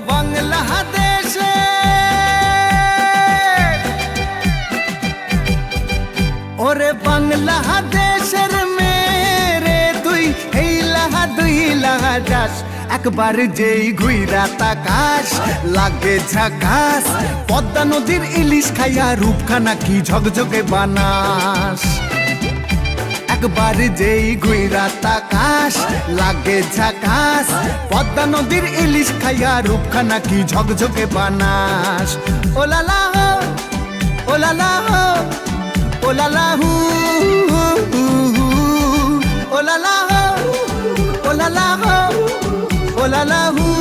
বাংলাদেশে ওরে বাংলাদেশের মেরে তুই এই লাহা দুই লাহা যাস একবার যেই ঘুইরা তাকাস লাগে ঝাকাস পদ্মা নদীর ইলিশ খাইয়া রূপখানা কি ঝকঝকে বানাস একবার যেই ঘুইরা তাকাস লাগে ঝাকাস পদ্মা নদীর ইলিশ খাইয়া রূপখানা কি ঝকঝকে বানাস ওলালা হো ওলালা হো ওলালা হু ওলালা হো ওলালা হো ওলালা হু